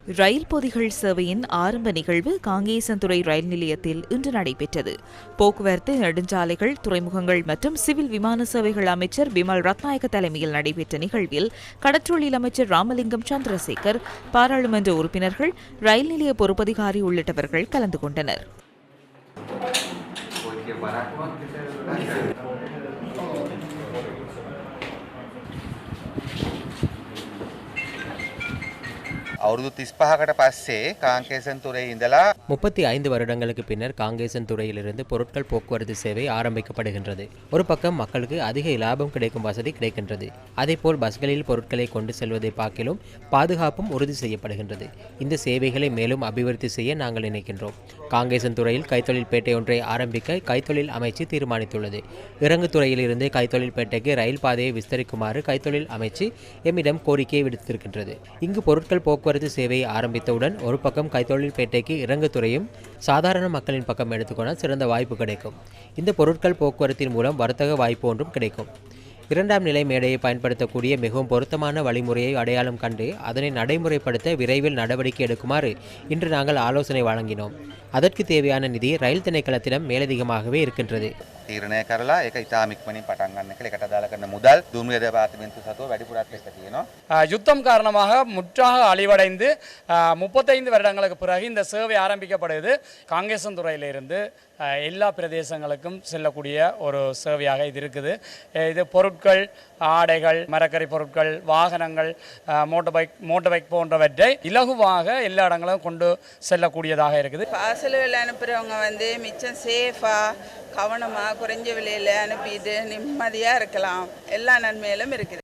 ரயில் பொதிகள் சேவையின் ஆரம்ப நிகழ்வு காங்கேசன்துறை ரயில் நிலையத்தில் இன்று நடைபெற்றது. போக்குவரத்து, நெடுஞ்சாலைகள், துறைமுகங்கள் மற்றும் சிவில் விமான சேவைகள் அமைச்சர் பிமல் ரத்நாயக்க தலைமையில் நடைபெற்ற நிகழ்வில் கடற்றொழில் அமைச்சர் ராமலிங்கம் சந்திரசேகர், பாராளுமன்ற உறுப்பினர்கள், ரயில் நிலைய பொறுப்பதிகாரி உள்ளிட்டவர்கள் கலந்து கொண்டனர். අවුරුදු 35කට පස්සේ කාංකේසන්තුරේ ඉඳලා 35 வருடங்களுக்கு பின்னர் காங்கேசன்துறையிலிருந்து பொருட்கள் போக்குவரத்து சேவை ஆரம்பிக்கப்படுகின்றது. ஒரு பக்கம் மக்களுக்கு அதிக லாபம் கிடைக்கும் வசதி கிடைக்கின்றது. அதேபோல் பஸ்களில் பொருட்களை கொண்டு செல்வதை பார்க்கிலும் பாதுகாப்பும் உறுதி செய்யப்படுகின்றது. இந்த சேவைகளை மேலும் அபிவிருத்தி செய்ய நாங்கள் நினைக்கின்றோம். காங்கேசன்துறையில் கைத்தொழில் பேட்டை ஒன்றை ஆரம்பிக்க கைத்தொழில் அமைச்சு தீர்மானித்துள்ளது. இறங்குத்துறையிலிருந்து கைத்தொழில் பேட்டைக்கு ரயில் பாதையை விஸ்தரிக்குமாறு கைத்தொழில் அமைச்சு எம்மிடம் கோரிக்கையை விடுத்திருக்கின்றது. இங்கு பொருட்கள் போக்குவரத்து சேவையை ஆரம்பித்தவுடன் ஒரு பக்கம் கைத்தொழில் பேட்டைக்கு இறங்குத்துறையும் சாதாரண மக்களின் பக்கம் எடுத்துக்கொண்டால் சிறந்த வாய்ப்பு கிடைக்கும். இந்த பொருட்கள் போக்குவரத்தின் மூலம் வர்த்தக வாய்ப்பு ஒன்றும் கிடைக்கும். இரண்டாம் நிலை மேடையை பயன்படுத்தக்கூடிய மிகவும் பொருத்தமான வழிமுறையை அடையாளம் கண்டு அதனை நடைமுறைப்படுத்த விரைவில் நடவடிக்கை எடுக்குமாறு இன்று நாங்கள் ஆலோசனை வழங்கினோம். அதற்கு தேவையான நிதி ரயில் திணைக்களத்திடம் மேலதிகமாகவே இருக்கின்றது. තීරණය කරලා ඒක ඉතාම ඉක්මනින් පටන් ගන්න කියලා එකට අදාළ කරන මුදල් දුම්රිය දෙපාර්තමේන්තුව සතුව වැඩිපුරත් එක්ක තියෙනවා. யுத்தம் காரணமாக முற்றாக அழிவடைந்து 35 வருடங்களுக்கு பிறகு இந்த சேவை ஆரம்பிக்கப்படுது. காங்கேசன்துறையிலிருந்து எல்லா பிரதேசங்களுக்கும் செல்லக்கூடிய ஒரு சேவையாக இது இருக்குது. இது பொருட்கள், ஆடைகள், மரக்கறி பொருட்கள், வாகனங்கள், மோட்டர் பைக் போன்றவற்றை இலகுவாக எல்லா இடங்களும் கொண்டு செல்லக்கூடியதாக இருக்குது. பார்சல்கள் அனுப்புகிறவங்க மிச்சம் சேஃபாக கவனமாக குறைஞ்ச விலையில் அனுப்பிட்டு நிம்மதியாக இருக்கலாம். எல்லா நன்மையிலும் இருக்குது.